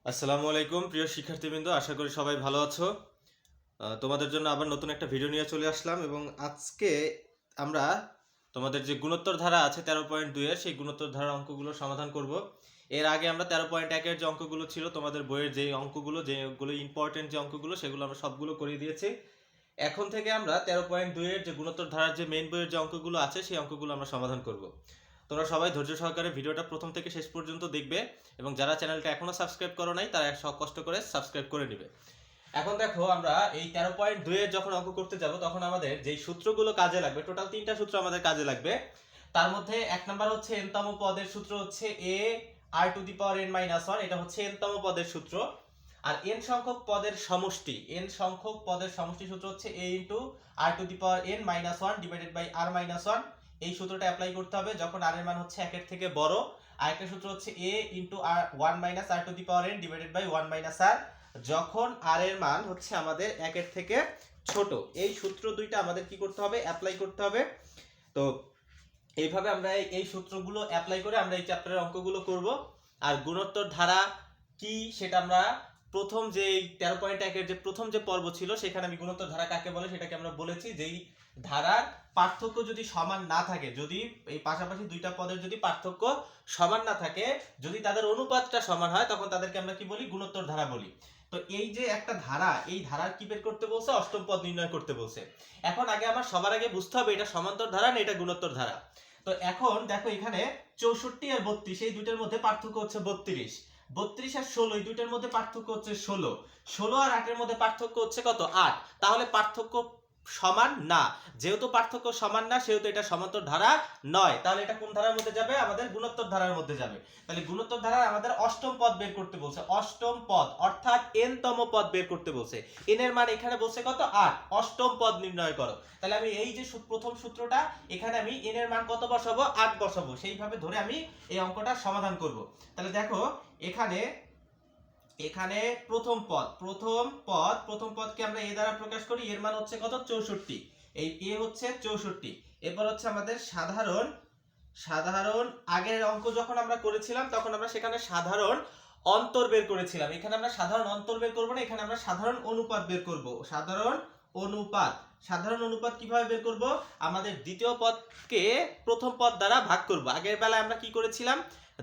আসসালামু আলাইকুম প্রিয় শিক্ষার্থীবৃন্দ, আশা করি সবাই ভালো আছো। তোমাদের জন্য আবার নতুন একটা ভিডিও নিয়ে চলে আসলাম এবং আজকে আমরা তোমাদের যে গুণোত্তর ধারা আছে 13.2 এর সেই গুণোত্তর ধারার অঙ্কগুলো সমাধান করব। এর আগে আমরা 13.1 এর যে অঙ্কগুলো ছিল তোমাদের বইয়ের যে অঙ্কগুলো, যেগুলো ইম্পর্টেন্ট যে অঙ্কগুলো, সেগুলো আমরা সবগুলো করিয়ে দিয়েছি। এখন থেকে আমরা 13.2 এর যে গুণোত্তর ধারার যে মেইন বইয়ের যে অঙ্কগুলো আছে সেই অঙ্কগুলো আমরা সমাধান করব। তোমরা সবাই ধৈর্য সহকারে ভিডিওটা প্রথম থেকে শেষ পর্যন্ত দেখবে এবং যারা চ্যানেলটা এখনো সাবস্ক্রাইব করো নাই তারা সব কষ্ট করে সাবস্ক্রাইব করে নেবে। এখন দেখো, আমরা এই 13.2 এর যখন অঙ্ক করতে যাব তখন আমাদের যেই সূত্রগুলো কাজে লাগবে, টোটাল 3টা সূত্র আমাদের কাজে লাগবে। তার মধ্যে এক নাম্বার হচ্ছে n-তম পদের সূত্র হচ্ছে a r⁴ এটা হচ্ছে n-তম পদের সূত্র। আর n সংখ্যক পদের সমষ্টি, n সংখ্যক পদের সমষ্টি সূত্র হচ্ছে a r⁴ divided by r-1। এই সূত্রটা অ্যাপ্লাই করতে হবে যখন r এর মান হচ্ছে 1 এর থেকে বড়। আরেকটা সূত্র হচ্ছে a r⁻r⁴ divided by 1 - r যখন r এর মান হচ্ছে আমাদের 1 এর থেকে ছোট। এই সূত্র দুইটা আমাদের কি করতে হবে, অ্যাপ্লাই করতে হবে। তো এইভাবে আমরা এই সূত্রগুলো অ্যাপ্লাই করে আমরা এই চ্যাপ্টারের অঙ্কগুলো করব। আর গুণোত্তর ধারা কি সেটা আমরা প্রথম যে 13.1 এর যে প্রথম যে পর্ব ছিল সেখানে আমি গুণোত্তর ধারা কাকে বলে সেটাকে আমরা বলেছি, যেই ধারার পার্থক্য যদি সমান না থাকে, যদি এই পাশাপাশি দুইটা পদের যদি পার্থক্য সমান না থাকে, যদি তাদের অনুপাতটা সমান হয়, তখন তাদেরকে আমরা কি বলি, গুণোত্তর ধারা বলি। তো এই যে একটা ধারা, এই ধারার কি বের করতে বলছে, অষ্টম পদ নির্ণয় করতে বলছে। এখন আগে আমার সবার আগে বুঝতে হবে এটা সমান্তর ধারা না এটা গুণোত্তর ধারা। তো এখন দেখো, এখানে 64 আর 32 এই দুইটার মধ্যে পার্থক্য হচ্ছে 32, 32 আর 16 এই দুইটার মধ্যে পার্থক্য হচ্ছে 16, 16 আর 8 এর মধ্যে পার্থক্য হচ্ছে কত, 8। তাহলে পার্থক্য সমান না, যেহেতু পার্থক্য সমান না সেহেতু এটা সমান্তর ধারা নয়। তাহলে এটা কোন ধারার মধ্যে যাবে, আমাদের গুণোত্তর ধারার মধ্যে যাবে। তাহলে গুণোত্তর ধারার আমাদের অষ্টম পদ বের করতে বলছে, অষ্টম পদ অর্থাৎ n-তম পদ বের করতে বলছে। n এর মান এখানে বলছে কত, 8, অষ্টম পদ নির্ণয় করো। তাহলে আমি এই যে প্রথম সূত্রটা, এখানে আমি n এর মান কত বসাবো, 8 বসাবো। সেইভাবে ধরে আমি এই অঙ্কটা সমাধান করব। তাহলে দেখো, এখানে প্রথম পদকে আমরা a দ্বারা প্রকাশ করি, এর মান হচ্ছে কত, 64। এই a হচ্ছে 64। এরপর হচ্ছে আমাদের সাধারণ আগের অঙ্ক যখন আমরা করেছিলাম তখন আমরা সেখানে সাধারণ অন্তর বের করেছিলাম। এখানে আমরা সাধারণ অন্তর বের করব না, এখানে আমরা সাধারণ অনুপাত বের করব। সাধারণ অনুপাত কিভাবে বের করব, আমাদের দ্বিতীয় পদকে প্রথম পদ দ্বারা ভাগ করব। আগের বেলায় আমরা কি করেছিলাম,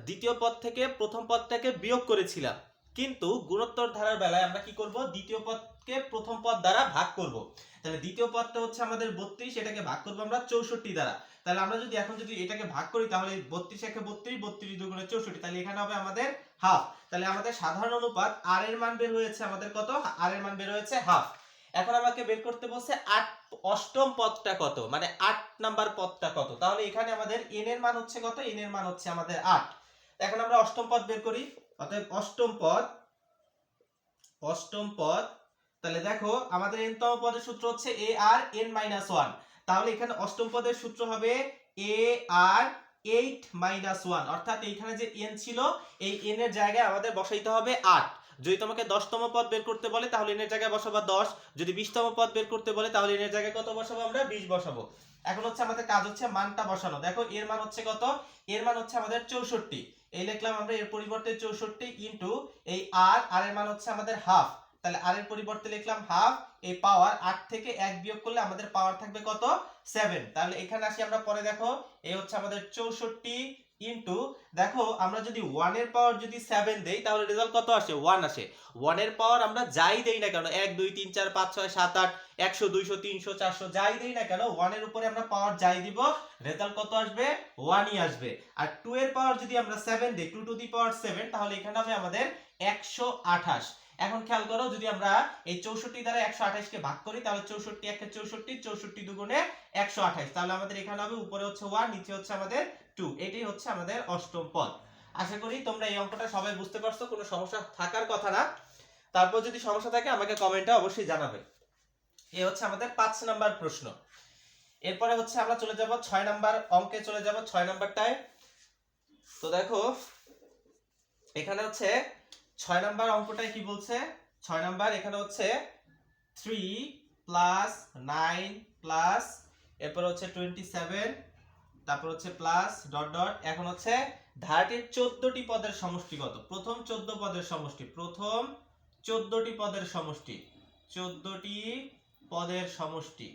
দ্বিতীয় পদ থেকে প্রথম পদটাকে বিয়োগ করেছিলাম, কিন্তু গুণোত্তর ধারার বেলায় আমরা কি করব, দ্বিতীয় পদকে প্রথম পদ দ্বারা ভাগ করব। তাহলে দ্বিতীয় পদটা হচ্ছে আমাদের 32, এটাকে ভাগ করব আমরা 64 দ্বারা। তাহলে আমরা যদি এটাকে ভাগ করি, তাহলে 32 একে 32, 32 দুগুণে 64, তাহলে এখানে হবে আমাদের হাফ। তাহলে আমাদের সাধারণ অনুপাত r এর মান বের হয়েছে আমাদের কত, r এর মান বের হয়েছে হাফ। এখন আমাকে বের করতে বলছে অষ্টম পদটা কত, মানে 8 নাম্বার পদটা কত। তাহলে এখানে আমাদের n এর মান হচ্ছে কত, n এর মান হচ্ছে আমাদের 8। এখন আমরা অষ্টম পদ বের করি, অতএব অষ্টম পদ। তাহলে দেখো, আমাদের n-তম পদের সূত্র হচ্ছে a r n-1। তাহলে এখানে অষ্টম পদের সূত্র হবে a r 8 - 1, অর্থাৎ এইখানে যে n ছিল এই n এর জায়গায় আমাদের বসাইতে হবে 8। যদি তোমাকে 10তম পদ বের করতে বলে তাহলে n এর জায়গায় বসাবা 10, যদি 20তম পদ বের করতে বলে তাহলে n এর জায়গায় কত বসাবো, আমরা 20 বসাবো। এখন হচ্ছে আমাদের কাজ হচ্ছে মানটা বসানো। দেখো, এর মান হচ্ছে কত, এর মান হচ্ছে আমাদের 64। এই লিখলাম আমরা, এর পরিবর্তে 64 ইনটু এই r এর মান হচ্ছে আমাদের হাফ। তাহলে r এর পরিবর্তে লিখলাম হাফ, এই পাওয়ার 8 থেকে 1 বিয়োগ করলে আমাদের পাওয়ার থাকবে কত, 7। তাহলে এখানে আসি আমরা পরে, দেখো এই হচ্ছে আমাদের 64 ইনটু, দেখো আমরা যদি 1 এর পাওয়ার যদি 7 দেই তাহলে রেজাল্ট কত আসে, 1 আসে। 1 এর পাওয়ার আমরা যাই দেই না কেন, 1 2 3 4 5 6 7 8 100 200 300 400 যাই দেই না কেন, 1 এর উপরে আমরা পাওয়ার যাই দিব, রেজাল্ট কত আসবে, 1ই আসবে। আর 2 এর পাওয়ার যদি আমরা 7 দেই, 2 টু দি পাওয়ার 7, তাহলে এখানে হবে আমাদের 128। এখন খেয়াল করো, যদি আমরা এই 64 দ্বারা 128 কে ভাগ করি তাহলে 64 একে 64, 64 দুগুণে 128, তাহলে আমাদের এখানে হবে উপরে হচ্ছে 1, নিচে হচ্ছে আমাদের 2। এটাই হচ্ছে আমাদের অষ্টম পদ। আশা করি তোমরা এই অঙ্কটা সবাই বুঝতে পারছো, কোনো সমস্যা থাকার কথা না। তারপর যদি সমস্যা থাকে আমাকে কমেন্টে অবশ্যই জানাবে। এই হচ্ছে আমাদের 5 নাম্বার প্রশ্ন। এরপরে হচ্ছে আমরা চলে যাব 6 নাম্বার অঙ্কে, চলে যাব 6 নাম্বারটায়। তো দেখো, এখানে হচ্ছে 6 নাম্বার অঙ্কটায় কি বলছে, 6 নাম্বার এখানে হচ্ছে 3 প্লাস 9 প্লাস, এরপর হচ্ছে 27, তারপর হচ্ছে প্লাস ডট ডট। এখন হচ্ছে ধারাটির 14টি পদের সমষ্টি কত? প্রথম 14 পদের সমষ্টি, প্রথম 14টি পদের সমষ্টি, 14টি পদের সমষ্টি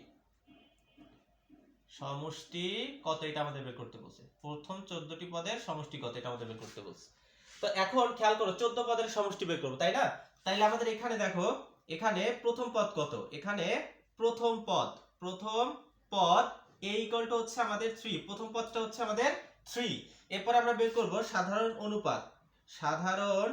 সমষ্টি কত এটা আমাদের বের করতে বলছে। প্রথম 14টি পদের সমষ্টি কত এটা আমাদের বের করতে বলছে। তো এখন খেয়াল করো 14 পদের সমষ্টি বের করব, তাই না? তাইলে আমাদের এখানে দেখো, এখানে প্রথম পদ কত? এখানে প্রথম পদ a ইকুয়াল টু হচ্ছে আমাদের 3, প্রথম পদটা হচ্ছে আমাদের 3। এরপর আমরা বের করব সাধারণ অনুপাত, সাধারণ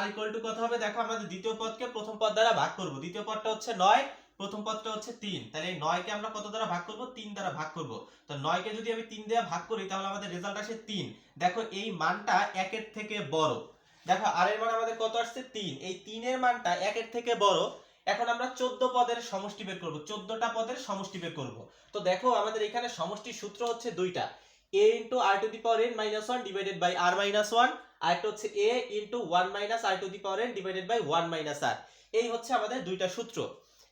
r ইকুয়াল টু কত হবে? দেখো আমাদের দ্বিতীয় পদকে প্রথম পদ দ্বারা ভাগ করব, দ্বিতীয় পদটা হচ্ছে 9, প্রথম পদটা হচ্ছে 3, তাহলে এই 9 কে আমরা কত দ্বারা ভাগ করব? 3 দ্বারা ভাগ করব। তো 9 কে যদি আমি 3 দিয়ে ভাগ করি তাহলে আমাদের রেজাল্ট আসে 3। দেখো এই মানটা 1 এর থেকে বড়। দেখো r এর মান আমাদের কত আসছে? 3, এই 3 এর মানটা 1 এর থেকে বড়। এখন আমরা 14 পদের সমষ্টি বের করব, 14টা পদের সমষ্টি বের করব। তো দেখো আমাদের এখানে সমষ্টির সূত্র হচ্ছে দুইটা, a * r⁻n - 1 divided by r - 1, আর একটা হচ্ছে a * 1 - r⁻n divided by 1 - r। এই হচ্ছে আমাদের দুইটা সূত্র।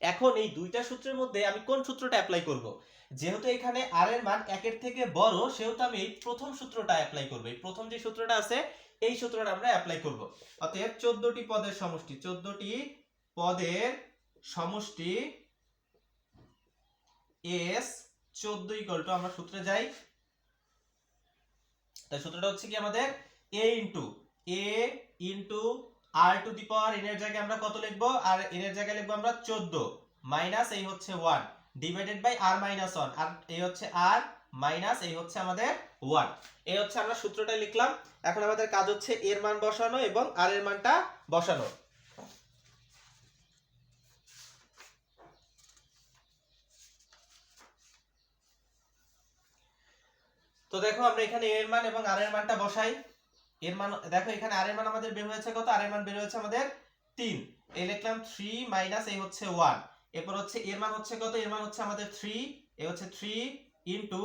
এখন এই দুইটা সূত্রের মধ্যে আমি কোন সূত্রটা অ্যাপ্লাই করব? যেহেতু এখানে r এর মান 1 এর থেকে বড়, সেহেতু আমি এই প্রথম সূত্রটা অ্যাপ্লাই করব। এই প্রথম যে সূত্রটা আছে এই সূত্রটা আমরা অ্যাপ্লাই করব। অতএব 14টি পদের সমষ্টি, 14টি পদের সমষ্টি s 14 ইকুয়াল টু, আমরা সূত্রে যাই। তাই সূত্রটা হচ্ছে কি আমাদের a into r to the power n এর জায়গায় আমরা কত লিখব? আর n এর জায়গায় লিখব আমরা 14 মাইনাস এই হচ্ছে 1 ডিভাইডেড বাই r - 1, আর এই হচ্ছে r মাইনাস এই হচ্ছে আমাদের 1। এই হচ্ছে আমরা সূত্রটা লিখলাম। এখন আমাদের কাজ হচ্ছে এর মান বসানো এবং r এর মানটা বসানো। তো দেখো আমরা এখানে এর মান এবং r এর মানটা বসাই। এর মান দেখো এখানে r এর মান আমাদের বের হয়েছে কত? r এর মান বের হয়েছে আমাদের 3। এই লিখলাম 3 মাইনাস এই হচ্ছে 1। এরপর হচ্ছে এর মান হচ্ছে কত? এর মান হচ্ছে আমাদের 3, এই হচ্ছে 3 into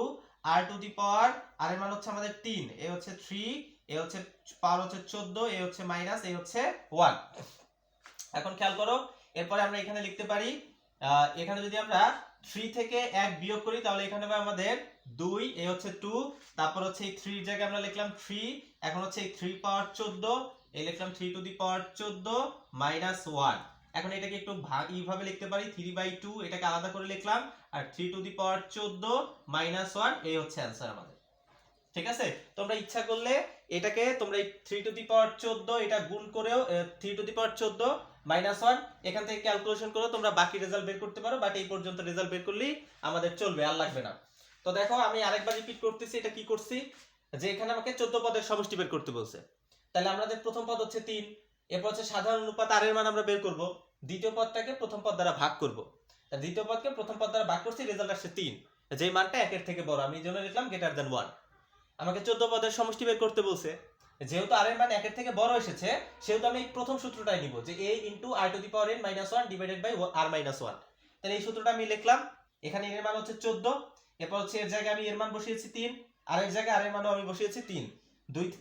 r to the power, r এর মান হচ্ছে আমাদের 3, এই হচ্ছে 3, এই হচ্ছে পাওয়ার হচ্ছে 14, এই হচ্ছে মাইনাস এই হচ্ছে 1। এখন খেয়াল করো, এরপরে আমরা এখানে লিখতে পারি, এখানে যদি আমরা 3 থেকে 1 বিয়োগ করি তাহলে এখানে হবে আমাদের 2, এই হচ্ছে 2, তারপর হচ্ছে এই 3 এর জায়গায় আমরা লিখলাম 3, এখন হচ্ছে এই 3 পাওয়ার 14, এই লিখলাম 3 টু দি পাওয়ার 14 মাইনাস 1। এখন এটাকে একটু এইভাবে লিখতে পারি 3/2, এটাকে আলাদা করে লিখলাম, আর 3 টু দি পাওয়ার 14 মাইনাস 1, এই হচ্ছে অ্যানসার আমাদের। ঠিক আছে? তোমরা ইচ্ছা করলে এটাকে তোমরা এই 3 টু দি পাওয়ার 14 এটা গুণ করেও 3 টু দি পাওয়ার 14 মাইনাস 1 এখান থেকে ক্যালকুলেশন করে তোমরা বাকি রেজাল্ট বের করতে পারো, বাট এই পর্যন্ত রেজাল্ট বের করলেই আমাদের চলবে, আর লাগবে না। তো দেখো আমি আরেকবার রিপিট করতেছি, এটা কি করছি যে এখানে আমাকে 14 পদের সমষ্টি বের করতে বলছে। তাহলে আমাদের প্রথম পদ হচ্ছে 3, এরপর হচ্ছে সাধারণ অনুপাত r এর মান আমরা বের করব, দ্বিতীয় পদটাকে প্রথম পদ দ্বারা ভাগ করব। দ্বিতীয় পদকে প্রথম পদ দ্বারা ভাগ করছি, রেজাল্ট আসছে 3, যেই মানটা 1 এর থেকে বড়, আমি এই জন্য লিখলাম গ্রেটার দ্যান 1। আমাকে 14 পদের সমষ্টি বের করতে বলছে, যেহেতু r এর মান 1 এর থেকে বড় এসেছে সেহেতু আমি প্রথম সূত্রটাই নিব, যে a * r⁻n - 1 divided by r - 1। তাহলে এই সূত্রটা আমি লিখলাম। এখানে এর মান হচ্ছে 14, এরপর হচ্ছে এর জায়গায় আমি এর মান বসিয়েছি 3, আর এর জায়গায় r এর মানও আমি বসিয়েছি 3।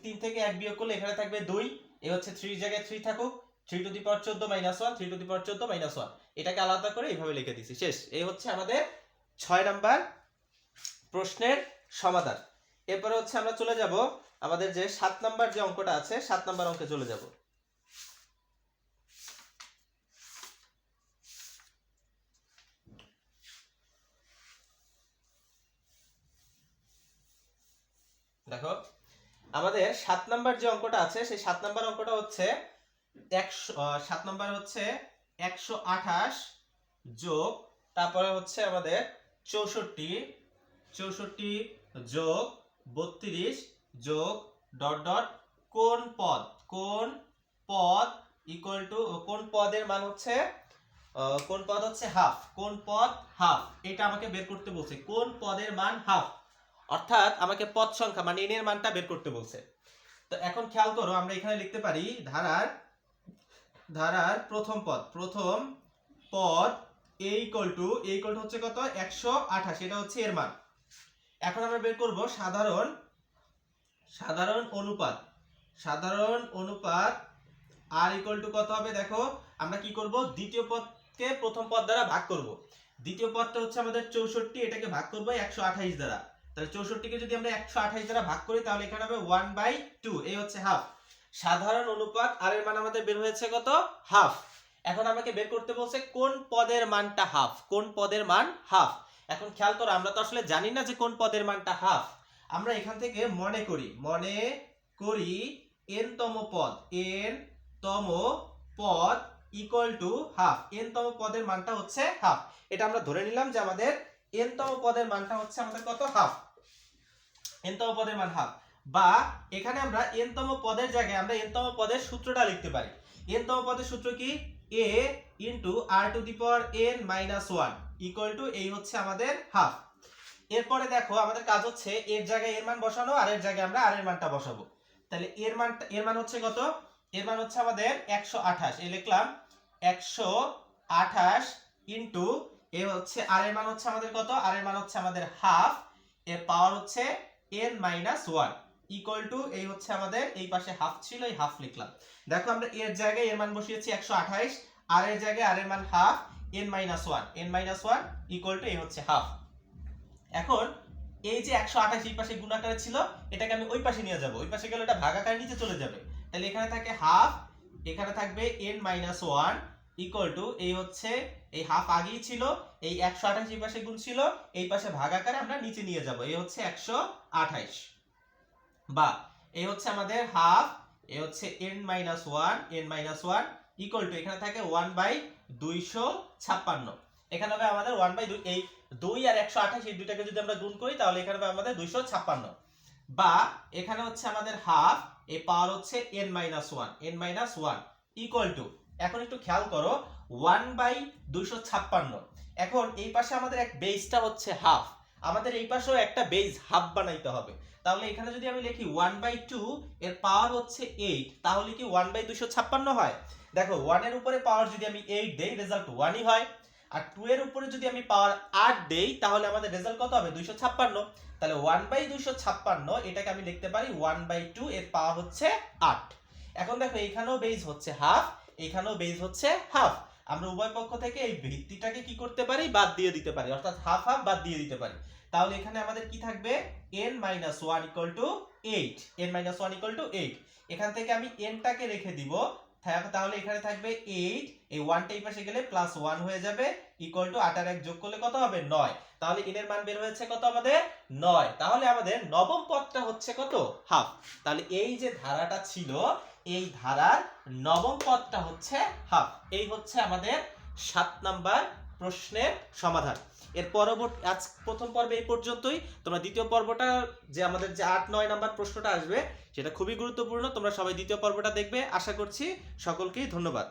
3 থেকে 1 বিয়োগ করলে এখানে থাকবে 2, এই হচ্ছে 3 এর জায়গায় 3 থাকুক, 3 to the power 14 - 1, 3 to the পাওয়ার 14 - 1, এটাকে আলাদা করে এইভাবে লিখে দিয়েছি, শেষ। এই হচ্ছে আমাদের 6 নাম্বার প্রশ্নের সমাধান। এরপরে হচ্ছে আমরা চলে যাব আমাদের যে 7 নাম্বার যে অঙ্কটা আছে, 7 নাম্বার অঙ্কে চলে যাব। দেখো আমাদের 7 নাম্বার যে অঙ্কটা আছে সেই 7 নাম্বার অঙ্কটা হচ্ছে 7 নাম্বার হচ্ছে 128 যোগ, তারপরে হচ্ছে আমাদের 64 যোগ 32 যোগ ডট ডট কোন পদ ইকুয়াল টু, কোন পদের মান হচ্ছে, কোন পদ হচ্ছে হাফ, কোন পদ হাফ, এটা আমাকে বের করতে বলছে। কোন পদের মান হাফ, অর্থাৎ আমাকে পদ সংখ্যা মানে n এর মানটা বের করতে বলছে। তো এখন খেয়াল করো, আমরা এখানে লিখতে পারি ধারার প্রথম পদ a ইকুয়াল টু হচ্ছে কত? 128, এটা হচ্ছে এর মান। এখন আমরা বের করব সাধারণ অনুপাত r ইকুয়াল টু কত হবে? দেখো আমরা কি করব, দ্বিতীয় পদকে প্রথম পদ দ্বারা ভাগ করব। দ্বিতীয় পদটা হচ্ছে আমাদের 64, এটাকে ভাগ করব 128 দ্বারা। তাহলে 64 কে যদি আমরা 128 দ্বারা ভাগ করি তাহলে এখানে হবে 1/2, এই হচ্ছে হাফ। সাধারণ অনুপাত আর এর মান আমাদের বের হয়েছে কত? হাফ। এখন আমাকে বের করতে বলছে কোন পদের মানটা হাফ, কোন পদের মান হাফ। এখন খেয়াল করো, আমরা তো আসলে জানি না যে কোন পদের মানটা হাফ। আমরা এখান থেকে মনে করি n তম পদ ইকুয়াল টু হাফ। n তম পদের মানটা হচ্ছে হাফ। এটা আমরা ধরে নিলাম যে আমাদের n তম পদের মানটা হচ্ছে আমাদের কত? হাফ। n তম পদের মান হাফ। বা এখানে আমরা n তম পদের জায়গায় আমরা n তম পদের সূত্রটা লিখতে পারি। n তম পদের সূত্র কি? a into r to the power n minus 1 equal to এই হচ্ছে আমাদের হাফ। এরপরে দেখো আমাদের কাজ হচ্ছে এর জায়গায় এর মান বসানো আর এর জায়গায় আমরা আর এর মানটা বসাবো। তাহলে এর মান হচ্ছে কত? এর মান হচ্ছে আমাদের 128। এই লিখলাম 128 ইনটু এ হচ্ছে আর এর মান হচ্ছে আমাদের কত? আর এর মান হচ্ছে আমাদের হাফ, এর পাওয়ার হচ্ছে n মাইনাস 1 ইকুয়াল টু এই হচ্ছে আমাদের এই পাশে হাফ ছিল, এই হাফ লিখলাম। দেখো আমরা এর জায়গায় এর মান বসিয়েছি 128, আর এর জায়গায় আর এর মান half, n minus 1 equal to এই হচ্ছে হাফ। এখন এই যে 128 এই পাশে গুণ আকারে ছিল, এটাকে আমি ওই পাশে নিয়ে যাব। ওই পাশে গেলে এটা ভাগ আকারে নিচে চলে যাবে। তাহলে এখানে থাকে হাফ, এখানে থাকবে n মাইনাস 1 ইকুয়াল টু এই হচ্ছে এই হাফ আগেই ছিল, এই 128 এই পাশে গুণ ছিল, এই পাশে ভাগ আকারে আমরা নিচে নিয়ে যাব। এই হচ্ছে 128 বা এই হচ্ছে আমাদের হাফ, এই হচ্ছে n মাইনাস 1 ইকুয়াল টু এখানে থাকে 1/256। এখানে হবে আমাদের 1/2, এই 2 আর 128 এই দুইটাকে যদি আমরা গুণ করি তাহলে এখানে হবে আমাদের 256। বা এখানে হচ্ছে আমাদের হাফ, এই পাওয়ার হচ্ছে n মাইনাস 1 ইকুয়াল টু, এখন একটু খেয়াল করো 1/256। এখন এই পাশে আমাদের এক বেসটা হচ্ছে হাফ, আমাদের এই পাশেও একটা বেস হাফ বানাইতে হবে। তাহলে এখানে যদি আমি লিখি 1/2 এর পাওয়ার হচ্ছে 8, তাহলে কি 1/256 হয়? দেখো 1 এর উপরে পাওয়ার যদি আমি 8 দেই রেজাল্ট 1ই হয়, আর 2 এর উপরে যদি আমি পাওয়ার 8 দেই তাহলে আমাদের রেজাল্ট কত হবে? 256। তাহলে 1/256 এটাকে আমি লিখতে পারি 1/2 এর পাওয়ার হচ্ছে 8। এখন দেখো এখানেও বেস হচ্ছে হাফ, এখানেও বেস হচ্ছে হাফ। আমরা উভয় পক্ষ থেকে এই ভিত্তিটাকে কি করতে পারি? বাদ দিয়ে দিতে পারি, অর্থাৎ হাফ হাফ বাদ দিয়ে দিতে পারি। তাহলে এখানে আমাদের কি থাকবে? n minus 1 equal to 8। এখান থেকে আমি n টাকে রেখে দিব, তাহলে এখানে থাকবে 8, এই 1টা এই পাশে গেলে প্লাস 1 হয়ে যাবে ইকুয়াল টু 8 আর 1 যোগ করলে কত হবে? 9। তাহলে n এর মান বের হয়েছে কত আমাদের? 9। তাহলে আমাদের নবম পদটা হচ্ছে কত? হাফ। তাহলে এই যে ধারাটা ছিল, এই ধারার নবম পদটা হচ্ছে হাফ। এই হচ্ছে আমাদের 7 নাম্বার প্রশ্নের সমাধান। এর পরবর্তী আজ প্রথম পর্বে এই পর্যন্তই। তোমরা দ্বিতীয় পর্বটা যে আমাদের যে 8-9 নাম্বার প্রশ্নটা আসবে সেটা খুবই গুরুত্বপূর্ণ, তোমরা সবাই দ্বিতীয় পর্বটা দেখবে। আশা করছি সকলকেই ধন্যবাদ।